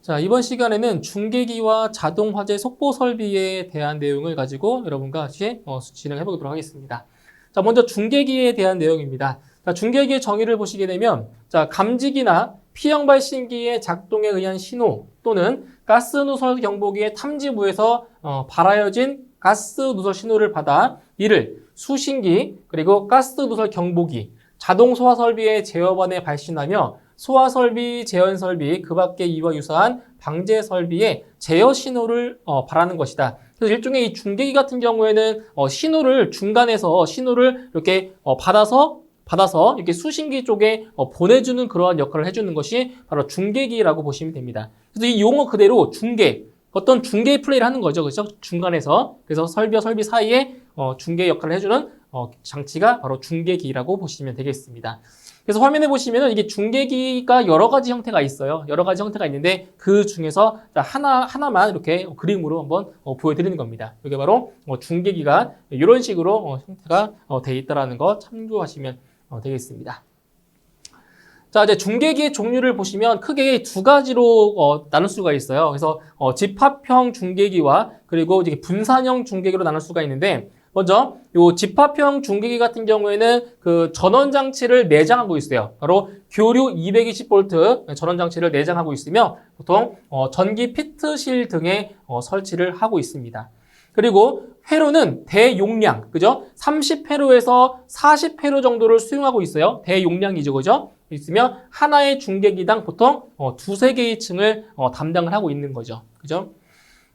자, 이번 시간에는 중계기와 자동화재 속보 설비에 대한 내용을 가지고 여러분과 같이 진행해 보도록 하겠습니다. 자, 먼저 중계기에 대한 내용입니다. 자, 중계기의 정의를 보시게 되면, 자, 감지기나 피형 발신기의 작동에 의한 신호 또는 가스 누설 경보기의 탐지부에서 발하여진 가스 누설 신호를 받아 이를 수신기 그리고 가스 누설 경보기, 자동 소화 설비의 제어반에 발신하며 소화 설비, 제어 설비, 그 밖에 이와 유사한 방제 설비의 제어 신호를 발하는 것이다. 그래서 일종의 이 중계기 같은 경우에는 신호를 중간에서 신호를 이렇게 받아서 이렇게 수신기 쪽에 보내주는 그러한 역할을 해주는 것이 바로 중계기라고 보시면 됩니다. 그래서 이 용어 그대로 중계, 어떤 중계 플레이를 하는 거죠, 그렇죠? 중간에서. 그래서 설비와 설비 사이에 중계 역할을 해주는 장치가 바로 중계기라고 보시면 되겠습니다. 그래서 화면에 보시면은 이게 중계기가 여러 가지 형태가 있어요. 여러 가지 형태가 있는데 그 중에서 하나만 이렇게 그림으로 한번 보여드리는 겁니다. 이게 바로 중계기가 이런 식으로 형태가 되어 있다는 거 참고하시면 되겠습니다. 자, 이제 중계기의 종류를 보시면 크게 두 가지로 나눌 수가 있어요. 그래서 집합형 중계기와 그리고 이제 분산형 중계기로 나눌 수가 있는데, 먼저 요 집합형 중계기 같은 경우에는 그 전원 장치를 내장하고 있어요. 바로 교류 220V 전원 장치를 내장하고 있으며 보통 전기 피트실 등에 설치를 하고 있습니다. 그리고 회로는 대용량, 그죠? 30회로에서 40회로 정도를 수용하고 있어요. 대용량이죠, 그죠? 있으며 하나의 중계기당 보통 두세 개의 층을 담당을 하고 있는 거죠, 그죠?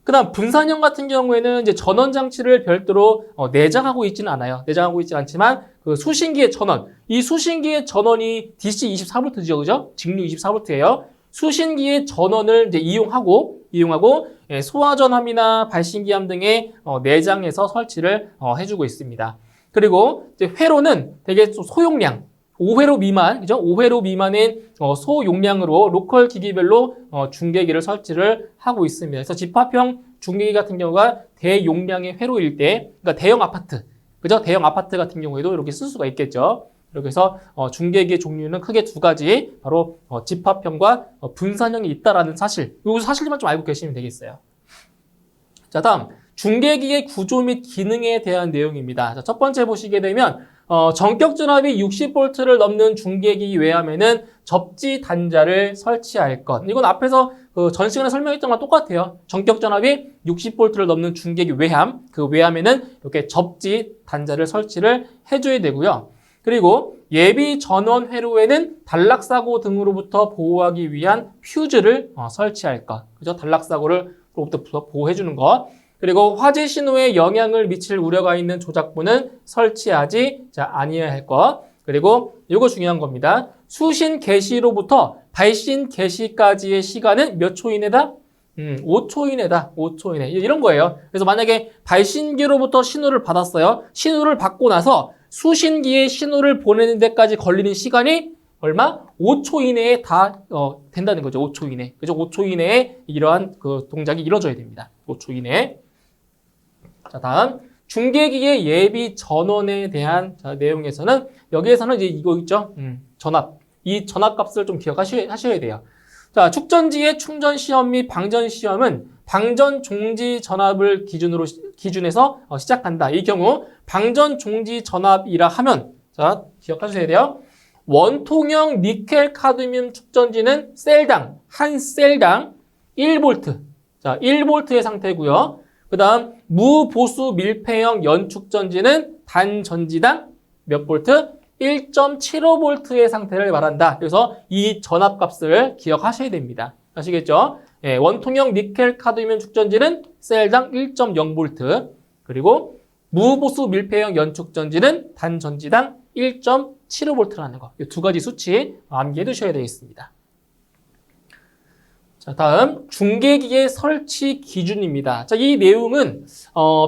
그다음 분산형 같은 경우에는 이제 전원 장치를 별도로 내장하고 있지는 않아요. 내장하고 있지 않지만 그 수신기의 전원, 이 수신기의 전원이 DC 24V죠, 그죠? 직류 24V예요. 수신기의 전원을 이제 이용하고 소화전함이나 발신기함 등의 내장해서 설치를 해주고 있습니다. 그리고 이제 회로는 되게 소용량, 5회로 미만, 그죠? 5회로 미만의 소용량으로 로컬 기기별로 중계기를 설치를 하고 있습니다. 그래서 집합형 중계기 같은 경우가 대용량의 회로일 때, 그러니까 대형 아파트, 그죠? 대형 아파트 같은 경우에도 이렇게 쓸 수가 있겠죠. 이렇게 해서 중계기의 종류는 크게 두 가지, 바로 집합형과 분산형이 있다라는 사실, 이 사실만 좀 알고 계시면 되겠어요. 자, 다음 중계기의 구조 및 기능에 대한 내용입니다. 자, 첫 번째 보시게 되면 전격 전압이 60V를 넘는 중계기 외함에는 접지 단자를 설치할 것. 이건 앞에서 전 시간에 설명했던 거랑 똑같아요. 전격 전압이 60V를 넘는 중계기 외함, 그 외함에는 이렇게 접지 단자를 설치를 해줘야 되고요. 그리고 예비 전원 회로에는 단락사고 등으로부터 보호하기 위한 퓨즈를 설치할 것. 그죠? 단락사고로부터 보호해주는 것. 그리고 화재 신호에 영향을 미칠 우려가 있는 조작부는 설치하지 아니해야 할 것. 그리고 이거 중요한 겁니다. 수신 개시로부터 발신 개시까지의 시간은 몇 초 이내다? 5초 이내다. 5초 이내. 이런 거예요. 그래서 만약에 발신기로부터 신호를 받았어요. 신호를 받고 나서 수신기에 신호를 보내는 데까지 걸리는 시간이 얼마? 5초 이내에 다 된다는 거죠. 5초 이내. 그죠? 5초 이내에 이러한 그 동작이 이루어져야 됩니다. 5초 이내에. 자, 다음 중계기의 예비 전원에 대한 내용에서는 여기에서는 이제 이거 있죠. 전압. 이 전압 값을 좀 기억하셔야 돼요. 자, 축전지의 충전 시험 및 방전 시험은 방전 종지 전압을 기준해서 시작한다. 이 경우 방전 종지 전압이라 하면, 자, 기억하셔야 돼요. 원통형 니켈 카드뮴 축전지는 한 셀당 1V. 자, 1V의 상태고요. 그 다음 무보수 밀폐형 연축전지는 단전지당 몇 볼트? 1.75V의 상태를 말한다. 그래서 이 전압값을 기억하셔야 됩니다. 아시겠죠? 예, 원통형 니켈 카드뮴 축전지는 셀당 1.0V. 그리고 무보수 밀폐형 연축전지는 단전지당 1.75V라는 거. 이 두 가지 수치 암기해 두셔야 되겠습니다. 자, 다음 중계기의 설치 기준입니다. 자, 이 내용은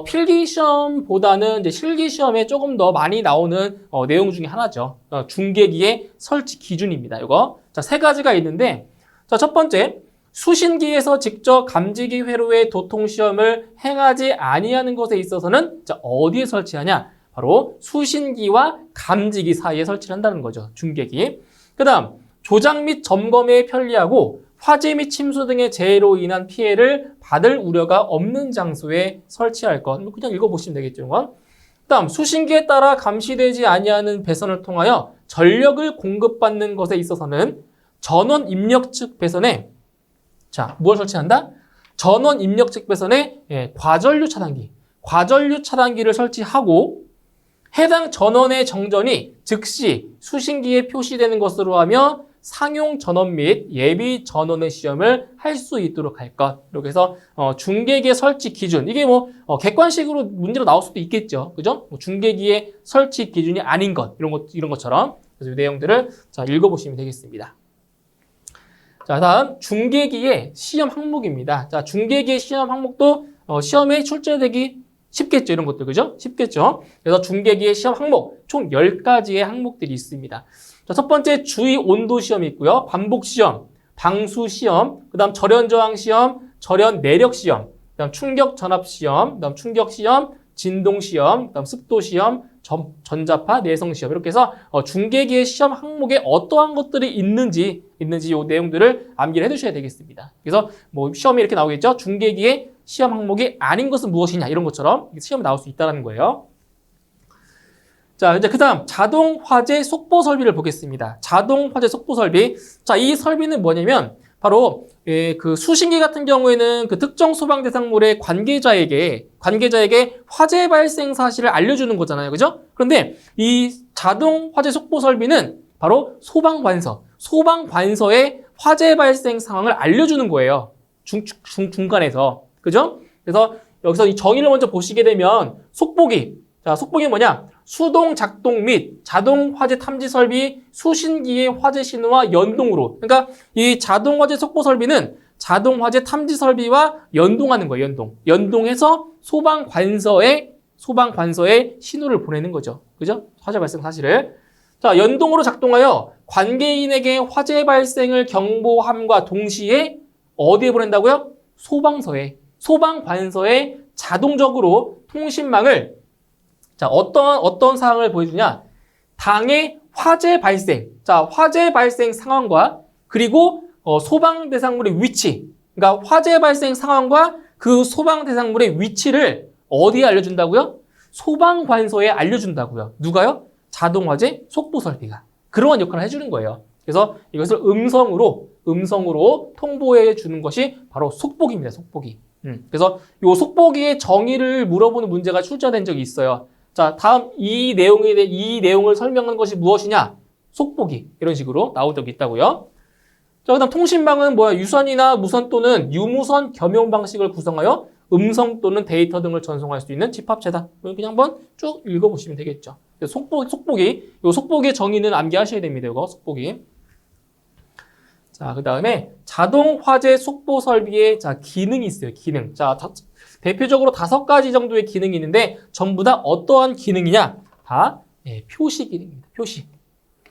필기 시험보다는 이제 실기 시험에 조금 더 많이 나오는 내용 중에 하나죠. 중계기의 설치 기준입니다. 이거. 자, 세 가지가 있는데, 자, 첫 번째, 수신기에서 직접 감지기 회로의 도통 시험을 행하지 아니하는 것에 있어서는 자, 어디에 설치하냐? 바로 수신기와 감지기 사이에 설치를 한다는 거죠. 중계기. 그다음 조작 및 점검에 편리하고 화재 및 침수 등의 재해로 인한 피해를 받을 우려가 없는 장소에 설치할 것. 그냥 읽어보시면 되겠죠. 다음 수신기에 따라 감시되지 아니하는 배선을 통하여 전력을 공급받는 것에 있어서는 전원 입력 측 배선에 무엇을 설치한다? 전원 입력 측 배선에 과전류 차단기를 설치하고 해당 전원의 정전이 즉시 수신기에 표시되는 것으로 하며 상용 전원 및 예비 전원의 시험을 할 수 있도록 할 것. 이렇게 해서 중계기의 설치 기준. 이게 객관식으로 문제로 나올 수도 있겠죠. 그죠? 중계기의 설치 기준이 아닌 것. 이런 것처럼. 그래서 이 내용들을 읽어보시면 되겠습니다. 다음 중계기의 시험 항목입니다. 중계기의 시험 항목도 시험에 출제되기 쉽겠죠. 이런 것들. 그죠? 쉽겠죠. 그래서 중계기의 시험 항목 총 10가지의 항목들이 있습니다. 첫 번째 주의 온도 시험이 있고요. 반복 시험, 방수 시험, 그다음 절연 저항 시험, 절연 내력 시험, 그다음 충격 전압 시험, 그다음 충격 시험, 진동 시험, 그다음 습도 시험, 전자파 내성 시험. 이렇게 해서 중계기의 시험 항목에 어떠한 것들이 있는지 이 내용들을 암기를 해두셔야 되겠습니다. 그래서 시험이 이렇게 나오겠죠. 중계기의 시험 항목이 아닌 것은 무엇이냐 이런 것처럼 시험에 나올 수 있다는 거예요. 이제 그 다음 자동 화재 속보 설비를 보겠습니다. 자동 화재 속보 설비. 이 설비는 뭐냐면 바로 그 수신기 같은 경우에는 그 특정 소방 대상물의 관계자에게 화재 발생 사실을 알려주는 거잖아요. 그죠? 그런데 이 자동 화재 속보 설비는 바로 소방관서에 화재 발생 상황을 알려주는 거예요. 중간에서. 그죠? 그래서 여기서 이 정의를 먼저 보시게 되면 속보기. 속보기 뭐냐? 수동 작동 및 자동 화재 탐지 설비 수신기의 화재 신호와 연동으로. 그러니까 이 자동 화재 속보 설비는 자동 화재 탐지 설비와 연동하는 거예요. 연동해서 소방관서에 신호를 보내는 거죠. 그죠? 화재 발생 사실을. 연동으로 작동하여 관계인에게 화재 발생을 경보함과 동시에 어디에 보낸다고요? 소방관서에 자동적으로 통신망을 어떤 사항을 보여주냐? 당의 화재 발생 상황과 그리고 소방 대상물의 위치. 그러니까 화재 발생 상황과 그 소방 대상물의 위치를 어디에 알려준다고요? 소방관서에 알려준다고요. 누가요? 자동화재 속보 설비가. 그러한 역할을 해주는 거예요. 그래서 이것을 음성으로 통보해 주는 것이 바로 속보기입니다. 속보기. 그래서 이 속보기의 정의를 물어보는 문제가 출제된 적이 있어요. 다음 이 내용을 설명하는 것이 무엇이냐? 속보기. 이런 식으로 나온 적이 있다고요. 그다음 통신망은 유선이나 무선 또는 유무선 겸용 방식을 구성하여 음성 또는 데이터 등을 전송할 수 있는 집합체다. 그냥 한번 쭉 읽어보시면 되겠죠. 속보기. 이 속보기의 정의는 암기하셔야 됩니다. 이거 속보기. 그 다음에 자동 화재 속보 설비의 기능이 있어요. 기능. 대표적으로 5가지 정도의 기능이 있는데 전부 다 어떠한 기능이냐? 다 표시 기능입니다.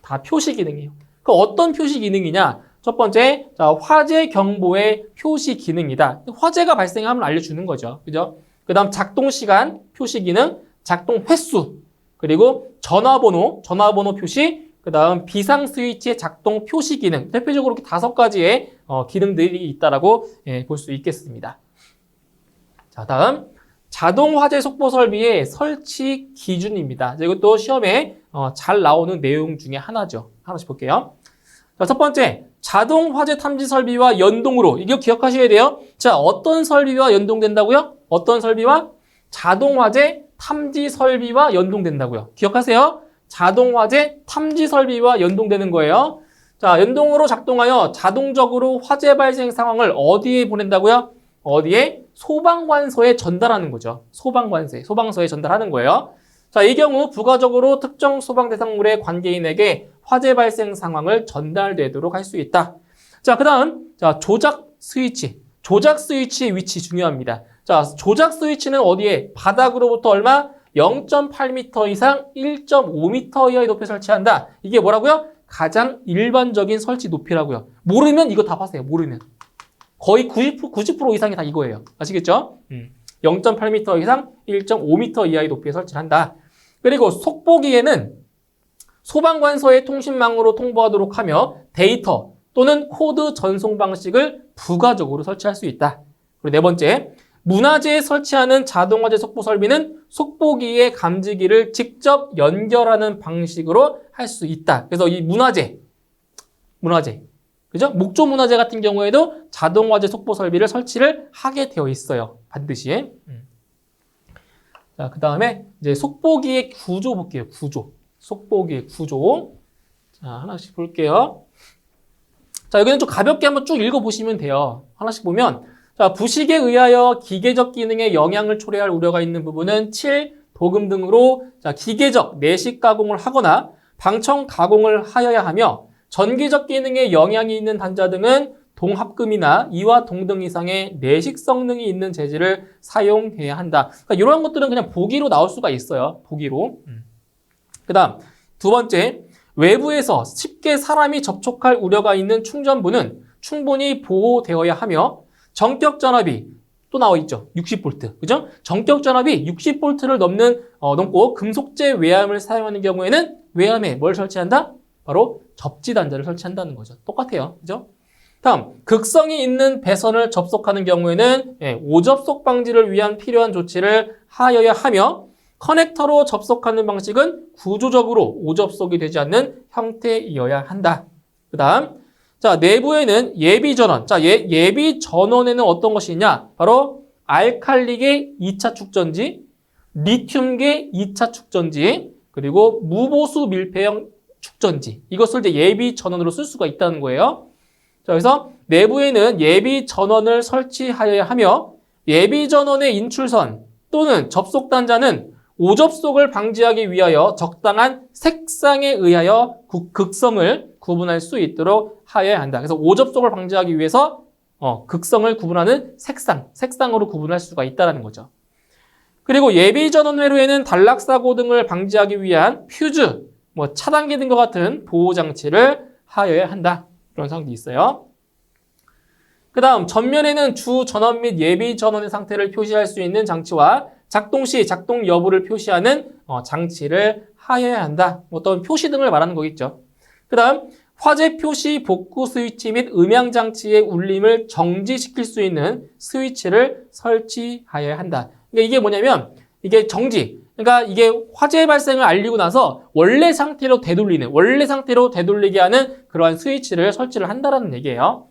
다 표시 기능이에요. 그 어떤 표시 기능이냐? 첫 번째, 화재 경보의 표시 기능이다. 화재가 발생하면 알려주는 거죠. 그죠? 그 다음 작동 시간 표시 기능, 작동 횟수, 그리고 전화번호 표시, 그 다음 비상 스위치의 작동 표시 기능. 대표적으로 이렇게 5가지의 기능들이 있다라고 볼 수 있겠습니다. 다음 자동 화재 속보 설비의 설치 기준입니다. 이것도 시험에 잘 나오는 내용 중에 하나죠. 하나씩 볼게요. 첫 번째, 자동 화재 탐지 설비와 연동으로. 이거 기억하셔야 돼요. 어떤 설비와 연동된다고요? 어떤 설비와? 자동 화재 탐지 설비와 연동된다고요. 기억하세요. 자동 화재 탐지 설비와 연동되는 거예요. 연동으로 작동하여 자동적으로 화재 발생 상황을 어디에 보낸다고요? 어디에? 소방관서에 전달하는 거죠. 소방서에 전달하는 거예요. 이 경우 부가적으로 특정 소방 대상물의 관계인에게 화재 발생 상황을 전달되도록 할 수 있다. 그 다음, 조작 스위치의 위치 중요합니다. 조작 스위치는 어디에? 바닥으로부터 얼마? 0.8m 이상 1.5m 이하의 높이에 설치한다. 이게 뭐라고요? 가장 일반적인 설치 높이라고요. 모르면 이거 답하세요. 모르면. 거의 90% 이상이 다 이거예요. 아시겠죠? 0.8m 이상 1.5m 이하의 높이에 설치를 한다. 그리고 속보기에는 소방관서의 통신망으로 통보하도록 하며 데이터, 또는 코드 전송 방식을 부가적으로 설치할 수 있다. 그리고 네 번째, 문화재에 설치하는 자동화재 속보 설비는 속보기의 감지기를 직접 연결하는 방식으로 할 수 있다. 그래서 이 문화재, 그죠? 목조 문화재 같은 경우에도 자동화재 속보 설비를 설치를 하게 되어 있어요. 반드시. 자, 그 다음에 이제 속보기의 구조 볼게요. 속보기의 구조. 자, 하나씩 볼게요. 자, 여기는 좀 가볍게 한번 쭉 읽어보시면 돼요. 하나씩 보면, 자, 부식에 의하여 기계적 기능에 영향을 초래할 우려가 있는 부분은 7, 도금 등으로 자, 기계적 내식 가공을 하거나 방청 가공을 하여야 하며, 전기적 기능에 영향이 있는 단자 등은 동합금이나 이와 동등 이상의 내식 성능이 있는 재질을 사용해야 한다. 그러니까 이런 것들은 그냥 보기로 나올 수가 있어요. 보기로. 그 다음 두 번째, 외부에서 쉽게 사람이 접촉할 우려가 있는 충전부는 충분히 보호되어야 하며 정격 전압이 또 나와 있죠. 60V. 그죠? 정격 전압이 60V를 넘고 금속재 외암을 사용하는 경우에는 외암에 뭘 설치한다? 바로 접지 단자를 설치한다는 거죠. 똑같아요. 그죠? 다음, 극성이 있는 배선을 접속하는 경우에는 오접속 방지를 위한 필요한 조치를 하여야 하며 커넥터로 접속하는 방식은 구조적으로 오접속이 되지 않는 형태이어야 한다. 그 다음, 자, 내부에는 예비 전원. 자, 예비 전원에는 어떤 것이 있냐? 바로 알칼리계 2차 축전지, 리튬계 2차 축전지, 그리고 무보수 밀폐형 축전지. 이것을 이제 예비 전원으로 쓸 수가 있다는 거예요. 자, 그래서 내부에는 예비 전원을 설치하여야 하며 예비 전원의 인출선 또는 접속 단자는 오접속을 방지하기 위하여 적당한 색상에 의하여 극성을 구분할 수 있도록 하여야 한다. 그래서 오접속을 방지하기 위해서 극성을 구분하는 색상으로 구분할 수가 있다는 거죠. 그리고 예비 전원 회로에는 단락사고 등을 방지하기 위한 퓨즈, 차단기 등과 같은 보호 장치를 하여야 한다. 그런 사항도 있어요. 그 다음 전면에는 주 전원 및 예비 전원의 상태를 표시할 수 있는 장치와 작동 시 작동 여부를 표시하는 장치를 하여야 한다. 어떤 표시 등을 말하는 거겠죠. 그 다음 화재 표시 복구 스위치 및 음향 장치의 울림을 정지시킬 수 있는 스위치를 설치하여야 한다. 그러니까 이게 뭐냐면 이게 정지. 그러니까 이게 화재 발생을 알리고 나서 원래 상태로 되돌리게 하는 그러한 스위치를 설치를 한다라는 얘기예요.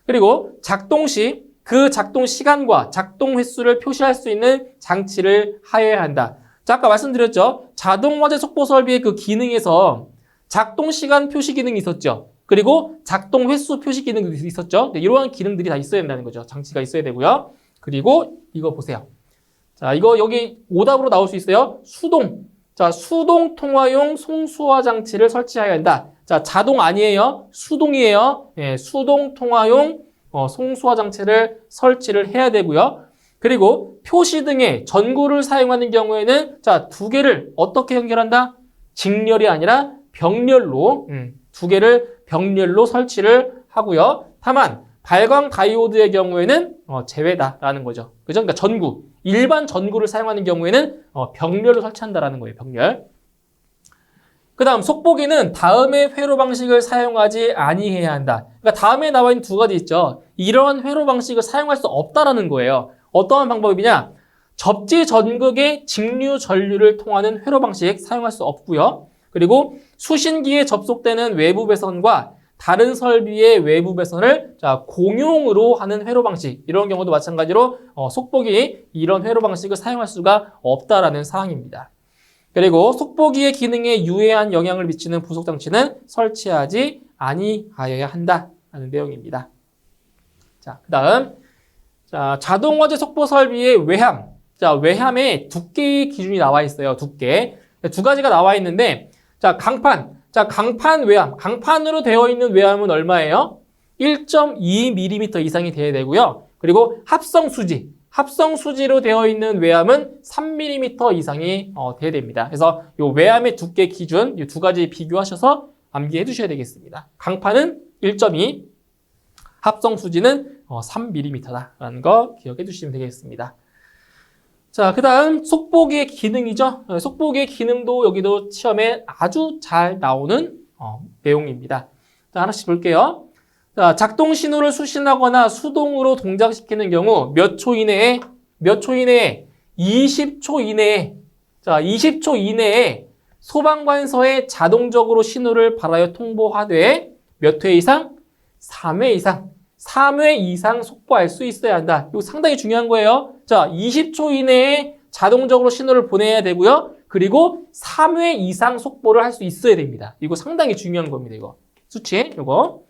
그리고 작동 시 그 작동 시간과 작동 횟수를 표시할 수 있는 장치를 하여야 한다. 자, 아까 말씀드렸죠. 자동화재 속보 설비의 그 기능에서 작동 시간 표시 기능이 있었죠. 그리고 작동 횟수 표시 기능도 있었죠. 이러한 기능들이 다 있어야 된다는 거죠. 장치가 있어야 되고요. 그리고 이거 보세요. 자, 이거 여기 오답으로 나올 수 있어요. 수동. 자, 수동 통화용 송수화 장치를 설치해야 한다. 자, 자동 아니에요. 수동이에요. 수동 통화용 송수화 장치를 설치를 해야 되고요. 그리고 표시 등의 전구를 사용하는 경우에는 자, 두 개를 어떻게 연결한다? 직렬이 아니라 병렬로 두 개를 병렬로 설치를 하고요. 다만 발광 다이오드의 경우에는 제외다라는 거죠. 그죠? 그러니까 전구, 일반 전구를 사용하는 경우에는 병렬로 설치한다라는 거예요. 병렬. 그 다음 속보기는 다음의 회로 방식을 사용하지 아니해야 한다. 그러니까 다음에 나와 있는 두 가지 있죠. 이러한 회로 방식을 사용할 수 없다라는 거예요. 어떠한 방법이냐? 접지 전극의 직류 전류를 통하는 회로 방식 사용할 수 없고요. 그리고 수신기에 접속되는 외부 배선과 다른 설비의 외부 배선을 공용으로 하는 회로 방식, 이런 경우도 마찬가지로 속보기 이런 회로 방식을 사용할 수가 없다라는 사항입니다. 그리고 속보기의 기능에 유해한 영향을 미치는 부속 장치는 설치하지 아니하여야 한다라는 내용입니다. 자, 그다음 자동화재 속보 설비의 외함. 자, 외함에 두께의 기준이 나와 있어요. 두께. 두 가지가 나와 있는데 강판. 자, 강판 외함. 강판으로 되어 있는 외함은 얼마예요? 1.2mm 이상이 돼야 되고요. 그리고 합성 수지로 되어 있는 외함은 3mm 이상이 돼야 됩니다. 그래서 이 외함의 두께 기준 이 두 가지 비교하셔서 암기해 두셔야 되겠습니다. 강판은 1.2, 합성 수지는 3mm다라는 거 기억해 두시면 되겠습니다. 자, 그 다음 속보기의 기능이죠. 속보기의 기능도 여기도 시험에 아주 잘 나오는 내용입니다. 자, 하나씩 볼게요. 자, 작동 신호를 수신하거나 수동으로 동작시키는 경우 몇 초 이내에 20초 이내에 자, 20초 이내에 소방관서에 자동적으로 신호를 발하여 통보하되 몇 회 이상? 3회 이상. 3회 이상 속보할 수 있어야 한다. 이거 상당히 중요한 거예요. 자, 20초 이내에 자동적으로 신호를 보내야 되고요. 그리고 3회 이상 속보를 할 수 있어야 됩니다. 이거 상당히 중요한 겁니다. 이거 수치 이거.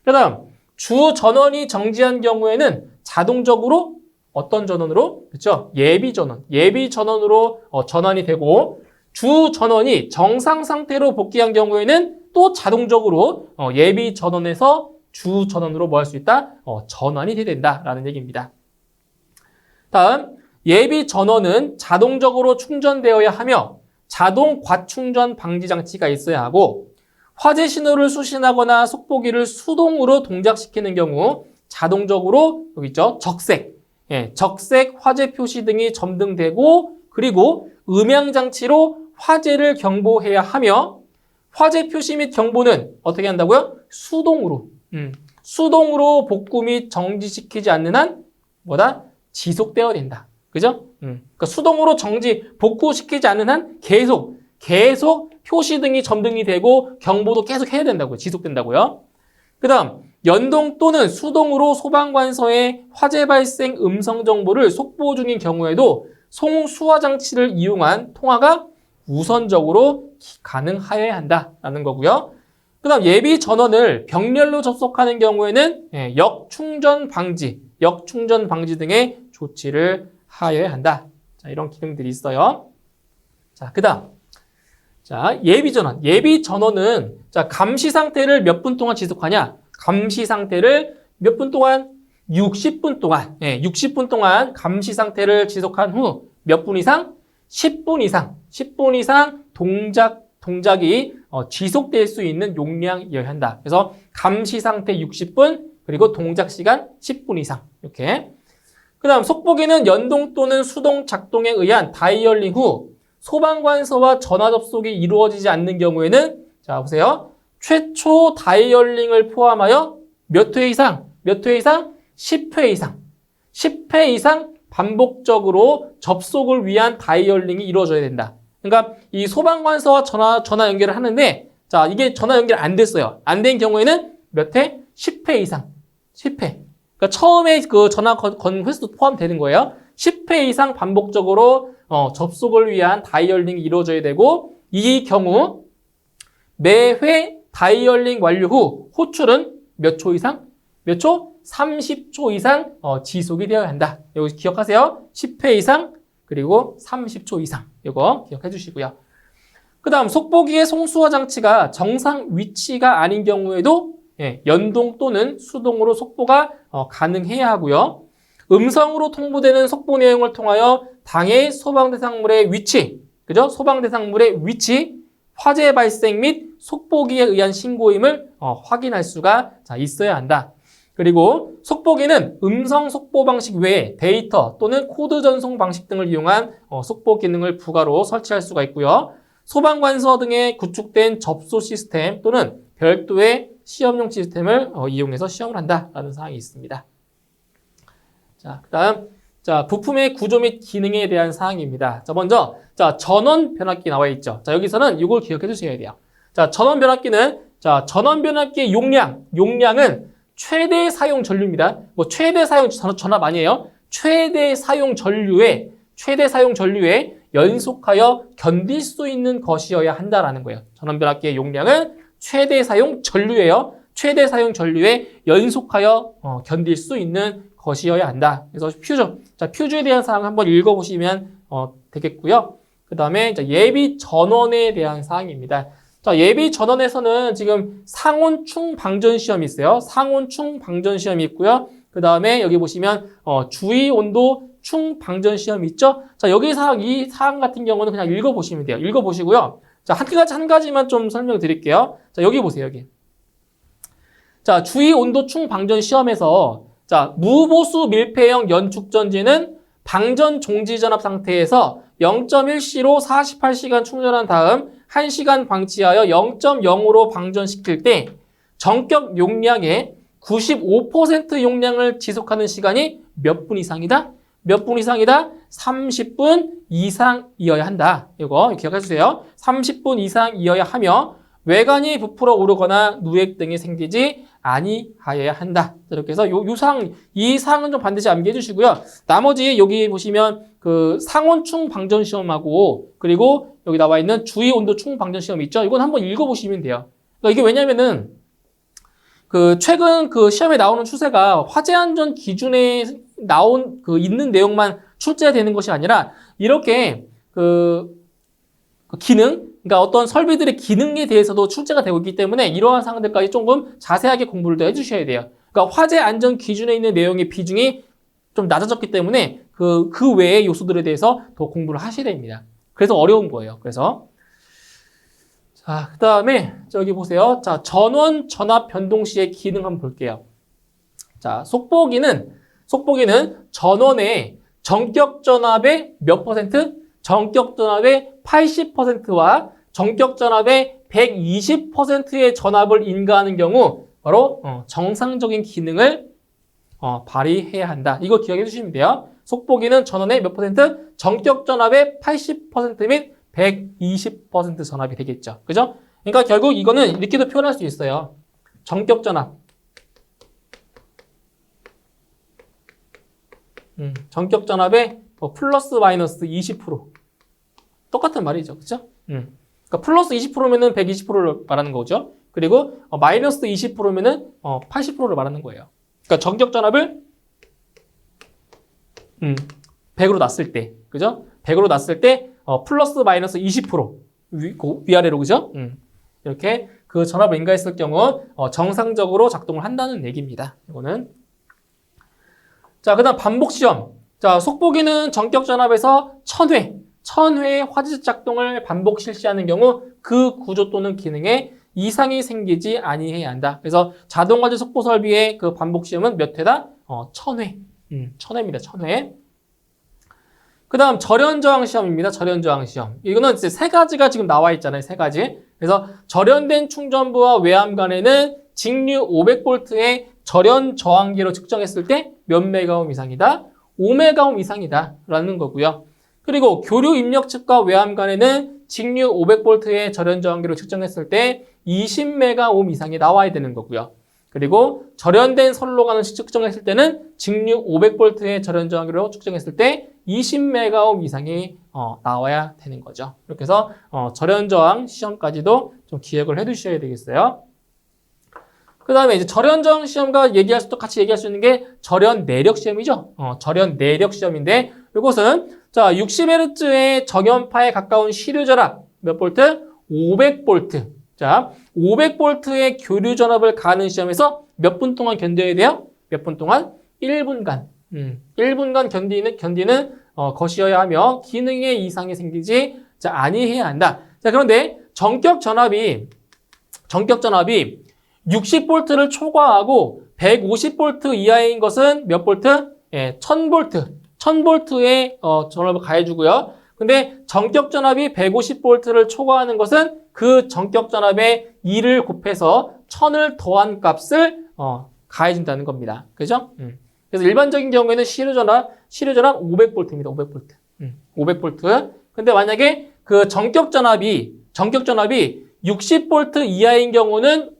그다음 주 전원이 정지한 경우에는 자동적으로 어떤 전원으로? 그렇죠? 예비 전원. 예비 전원으로 전환이 되고 주 전원이 정상 상태로 복귀한 경우에는 또 자동적으로 예비 전원에서 주 전원으로 뭐 할 수 있다? 전환이 된다라는 얘기입니다. 다음 예비 전원은 자동적으로 충전되어야 하며 자동 과충전 방지 장치가 있어야 하고 화재 신호를 수신하거나 속보기를 수동으로 동작시키는 경우 자동적으로 여기 있죠. 적색, 적색 화재 표시 등이 점등되고 그리고 음향 장치로 화재를 경보해야 하며 화재 표시 및 경보는 어떻게 한다고요? 수동으로 복구 및 정지시키지 않는 한 뭐다? 지속되어야 된다. 그죠? 그러니까 수동으로 복구시키지 않는 한 계속 표시 등이 점등이 되고 경보도 계속 해야 된다고요. 지속된다고요. 그 다음 연동 또는 수동으로 소방관서에 화재 발생 음성 정보를 속보 중인 경우에도 송수화 장치를 이용한 통화가 우선적으로 가능하여야 한다라는 거고요. 그 다음 예비 전원을 병렬로 접속하는 경우에는 역충전 방지 등의 조치를 하여야 한다. 자, 이런 기능들이 있어요. 자, 그 다음. 자, 예비 전원은 자, 감시 상태를 몇 분 동안 지속하냐? 감시 상태를 몇 분 동안? 60분 동안. 60분 동안 감시 상태를 지속한 후 몇 분 이상? 10분 이상 동작이 지속될 수 있는 용량이어야 한다. 그래서 감시 상태 60분, 그리고 동작 시간 10분 이상. 이렇게. 그 다음 속보기는 연동 또는 수동 작동에 의한 다이얼링 후 소방관서와 전화 접속이 이루어지지 않는 경우에는 자 보세요. 최초 다이얼링을 포함하여 몇 회 이상? 10회 이상 반복적으로 접속을 위한 다이얼링이 이루어져야 된다. 그러니까 이 소방관서와 전화 연결을 하는데 자 이게 전화 연결 안 됐어요. 안 된 경우에는 몇 회? 10회 이상. 10회. 그러니까 처음에 그 전화 건 횟수도 포함되는 거예요. 10회 이상 반복적으로 접속을 위한 다이얼링이 이루어져야 되고 이 경우 매회 다이얼링 완료 후 호출은 몇 초 이상? 몇 초? 30초 이상 지속이 되어야 한다. 여기 기억하세요. 10회 이상 그리고 30초 이상. 이거 기억해 주시고요. 그 다음 속보기의 송수화 장치가 정상 위치가 아닌 경우에도 연동 또는 수동으로 속보가 가능해야 하고요. 음성으로 통보되는 속보 내용을 통하여 당해 소방대상물의 위치, 그죠? 소방대상물의 위치, 화재 발생 및 속보기에 의한 신고임을 확인할 수가 있어야 한다. 그리고 속보기는 음성 속보 방식 외에 데이터 또는 코드 전송 방식 등을 이용한 속보 기능을 부가로 설치할 수가 있고요. 소방관서 등에 구축된 접수 시스템 또는 별도의 시험용 시스템을 이용해서 시험을 한다라는 사항이 있습니다. 자, 그다음 부품의 구조 및 기능에 대한 사항입니다. 자, 먼저 전원 변압기 나와 있죠. 자, 여기서는 이걸 기억해 주셔야 돼요. 자, 전원 변압기의 용량은 최대 사용 전류입니다. 뭐 최대 사용 전압 아니에요. 최대 사용 전류에 연속하여 견딜 수 있는 것이어야 한다라는 거예요. 전원 변압기의 용량은 최대 사용 전류예요. 최대 사용 전류에 연속하여 견딜 수 있는 것이어야 한다. 그래서 퓨즈에 대한 사항 한번 읽어보시면 되겠고요. 그 다음에 예비 전원에 대한 사항입니다. 자, 예비 전원에서는 지금 상온충 방전 시험이 있어요. 상온충 방전 시험이 있고요. 그 다음에 여기 보시면 주의 온도 충 방전 시험이 있죠. 자, 이 사항 같은 경우는 그냥 읽어보시면 돼요. 읽어보시고요. 자, 한 가지만 좀 설명드릴게요. 자, 여기 보세요, 여기. 자, 주의 온도 충 방전 시험에서 자, 무보수 밀폐형 연축전지는 방전 종지 전압 상태에서 0.1C로 48시간 충전한 다음 1시간 방치하여 0.0으로 방전시킬 때 전격 용량의 95% 용량을 지속하는 시간이 몇 분 이상이다? 몇 분 이상이다? 30분 이상이어야 한다. 이거 기억해 주세요. 30분 이상이어야 하며 외관이 부풀어 오르거나 누액 등이 생기지 아니하여야 한다. 이렇게 해서 이 사항은 좀 반드시 암기해 주시고요. 나머지 여기 보시면 그 상온충 방전 시험하고 그리고 여기 나와 있는 주위 온도 충 방전 시험 있죠. 이건 한번 읽어보시면 돼요. 그러니까 이게 왜냐면은 그 최근 그 시험에 나오는 추세가 화재 안전 기준에 나온 그 있는 내용만 출제되는 것이 아니라 이렇게 그 기능, 그러니까 어떤 설비들의 기능에 대해서도 출제가 되고 있기 때문에 이러한 사항들까지 조금 자세하게 공부를 더 해주셔야 돼요. 그러니까 화재 안전 기준에 있는 내용의 비중이 좀 낮아졌기 때문에 그 외의 요소들에 대해서 더 공부를 하셔야 됩니다. 그래서 어려운 거예요. 그래서 자, 그 다음에 저기 보세요. 자, 전원 전압 변동 시의 기능 한번 볼게요. 자, 속보기는 전원의 전격 전압의 몇 퍼센트? 전격 전압의 80%와 전격 전압의 120%의 전압을 인가하는 경우 바로 정상적인 기능을 발휘해야 한다. 이거 기억해 주시면 돼요. 속보기는 전원의 몇 퍼센트? 전격 전압의 80% 및 120% 전압이 되겠죠. 그죠? 그러니까 결국 이거는 이렇게도 표현할 수 있어요. 전격 전압. 전격 전압의 플러스 마이너스 20%. 똑같은 말이죠. 그죠? 그러니까 플러스 20%면은 120%를 말하는 거죠. 그리고 마이너스 20%면은 80%를 말하는 거예요. 그러니까 전격 전압을 100으로 놨을 때, 그죠? 100으로 놨을 때 플러스 마이너스 20% 위아래로, 그죠? 이렇게 그 전압을 인가했을 경우 정상적으로 작동을 한다는 얘기입니다. 이거는. 자, 그다음 반복 시험. 자, 속보기는 전격 전압에서 1000회의 화재 작동을 반복 실시하는 경우 그 구조 또는 기능에 이상이 생기지 아니해야 한다. 그래서 자동화재 속보 설비의 그 반복 시험은 몇 회다? 1000회. 1000회입니다. 1000회. 그 다음 절연저항 시험입니다. 절연저항 시험. 이거는 이제 세 가지가 지금 나와 있잖아요. 세 가지. 그래서 절연된 충전부와 외암간에는 직류 500V의 절연 저항기로 측정했을 때 몇 메가옴 이상이다? 5메가옴 이상이다. 라는 거고요. 그리고 교류 입력 측과 외암간에는 직류 500V의 절연 저항기로 측정했을 때 20메가옴 이상이 나와야 되는 거고요. 그리고 절연된 선로관을 측정했을 때는 직류 500V의 절연 저항기로 측정했을 때 20메가옴 이상이 나와야 되는 거죠. 이렇게 해서 절연 저항 시험까지도 좀 기억을 해 두셔야 되겠어요. 그 다음에 이제 절연 저항 시험과 같이 얘기할 수 있는 게 절연 내력 시험이죠. 절연 내력 시험인데 이것은 자 60Hz의 정연파에 가까운 시류 전압 몇 볼트? 500V. 자 500V의 교류 전압을 가하는 시험에서 몇 분 동안 견뎌야 돼요? 몇 분 동안? 1분간. 1분간 견디는 것이어야 하며 기능에 이상이 생기지 아니해야 한다. 자 그런데 전격 전압이 60V를 초과하고 150V 이하인 것은 몇 볼트? 예, 1000V. 1000V의 전압을 가해주고요. 근데 전격 전압이 150V를 초과하는 것은 그 전격 전압의 2를 곱해서 1000을 더한 값을 가해준다는 겁니다. 그죠? 그래서 일반적인 경우에는 시류 전압 500V입니다. 500V. 500V. 근데 만약에 그 전격 전압이 60V 이하인 경우는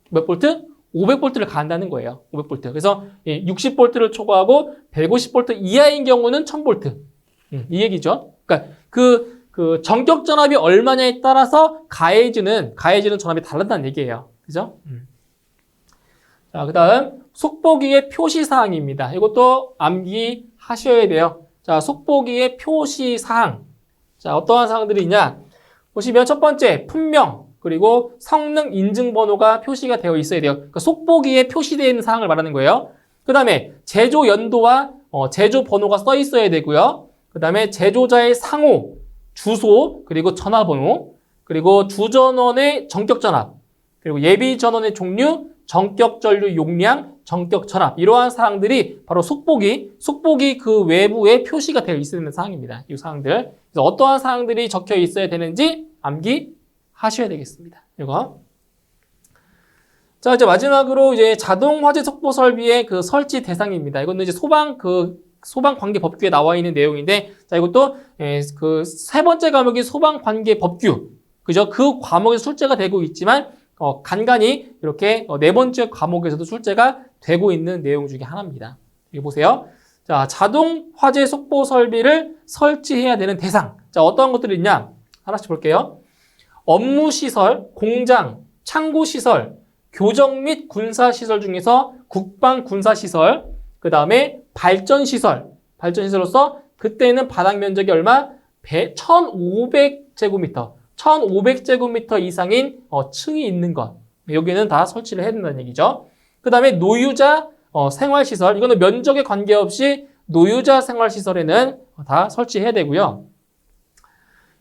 몇 볼트? 500V를 가한다는 거예요. 500V. 그래서 60V를 초과하고 150V 이하인 경우는 1000V. 이 얘기죠. 그러니까 그 전격 전압이 얼마냐에 따라서 가해지는 전압이 다르다는 얘기예요. 그죠? 자, 그다음 속보기의 표시 사항입니다. 이것도 암기하셔야 돼요. 자, 속보기의 표시 사항. 자, 어떠한 사항들이 있냐? 보시면 첫 번째 품명 그리고 성능 인증 번호가 표시가 되어 있어야 돼요. 그러니까 속보기에 표시되어 있는 사항을 말하는 거예요. 그 다음에 제조 연도와 제조 번호가 써 있어야 되고요. 그 다음에 제조자의 상호, 주소, 그리고 전화번호, 그리고 주전원의 전격 전압, 그리고 예비 전원의 종류, 전격 전류 용량, 전격 전압 이러한 사항들이 바로 속보기 그 외부에 표시가 되어 있어야 되는 사항입니다. 이 사항들. 그래서 어떠한 사항들이 적혀 있어야 되는지 암기하셔야 되겠습니다. 이거. 자, 이제 마지막으로 이제 자동 화재 속보 설비의 그 설치 대상입니다. 이거는 이제 소방관계법규에 나와 있는 내용인데, 자, 이것도 그 세 번째 과목이 소방관계법규, 그죠? 그 과목에서 출제가 되고 있지만 간간히 이렇게 네 번째 과목에서도 출제가 되고 있는 내용 중에 하나입니다. 여기 보세요. 자, 자동 화재 속보 설비를 설치해야 되는 대상. 자, 어떤 것들이 있냐? 하나씩 볼게요. 업무시설, 공장, 창고시설, 교정 및 군사시설 중에서 국방 군사시설, 그 다음에 발전시설. 발전시설로서 그때는 바닥 면적이 얼마? 1,500제곱미터. 1,500제곱미터 이상인 층이 있는 것. 여기는 다 설치를 해야 된다는 얘기죠. 그 다음에 노유자 생활시설. 이거는 면적에 관계없이 노유자 생활시설에는 다 설치해야 되고요.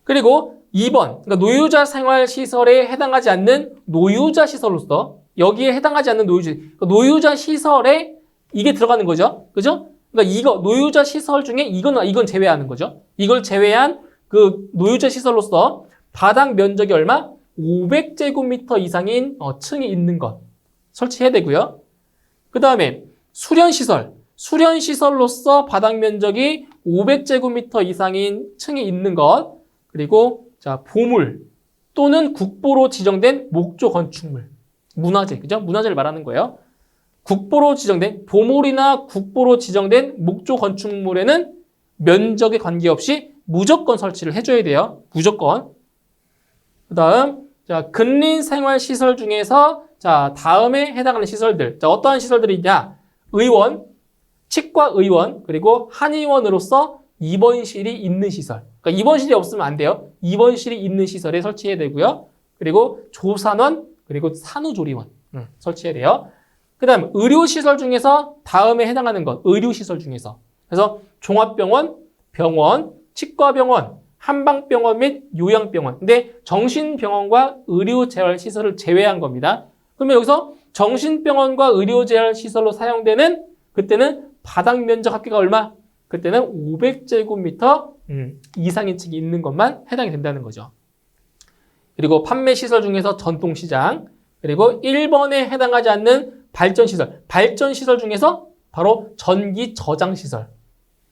그리고 2번, 그러니까 노유자 생활시설에 해당하지 않는 노유자 시설로서 여기에 해당하지 않는 노유자 시설에 이게 들어가는 거죠. 그죠? 그러니까 이거 노유자 시설 중에 이건 제외하는 거죠. 이걸 제외한 그 노유자 시설로서 바닥 면적이 얼마? 500제곱미터 이상인 층이 있는 것 설치해야 되고요. 그 다음에 수련시설. 수련시설로서 바닥 면적이 500제곱미터 이상인 층이 있는 것. 그리고 자, 보물 또는 국보로 지정된 목조 건축물. 문화재, 그죠? 문화재를 말하는 거예요. 국보로 지정된, 보물이나 국보로 지정된 목조 건축물에는 면적에 관계없이 무조건 설치를 해줘야 돼요. 무조건. 그 다음, 자, 근린생활시설 중에서, 자, 다음에 해당하는 시설들. 자, 어떠한 시설들이 있냐? 의원, 치과의원, 그리고 한의원으로서 입원실이 있는 시설. 그러니까 입원실이 없으면 안 돼요. 입원실이 있는 시설에 설치해야 되고요. 그리고 조산원, 그리고 산후조리원 설치해야 돼요. 그 다음 의료시설 중에서 다음에 해당하는 것, 의료시설 중에서. 그래서 종합병원, 병원, 치과병원, 한방병원 및 요양병원. 근데 정신병원과 의료재활시설을 제외한 겁니다. 그러면 여기서 정신병원과 의료재활시설로 사용되는 그때는 바닥 면적 합계가 얼마? 그때는 500제곱미터 이상인 층이 있는 것만 해당이 된다는 거죠. 그리고 판매시설 중에서 전통시장, 그리고 1번에 해당하지 않는 발전시설. 발전시설 중에서 바로 전기저장시설.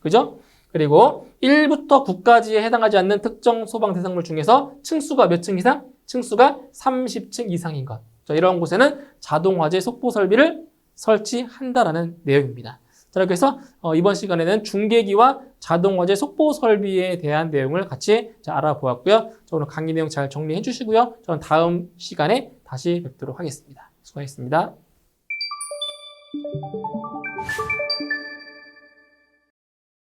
그죠? 그리고 1부터 9까지에 해당하지 않는 특정 소방 대상물 중에서 층수가 몇 층 이상? 층수가 30층 이상인 것. 자, 이런 곳에는 자동화재 속보 설비를 설치한다라는 내용입니다. 자, 이렇게 해서 이번 시간에는 중계기와 자동화재 속보 설비에 대한 내용을 같이 알아보았고요. 자, 오늘 강의 내용 잘 정리해 주시고요. 저는 다음 시간에 다시 뵙도록 하겠습니다. 수고하셨습니다.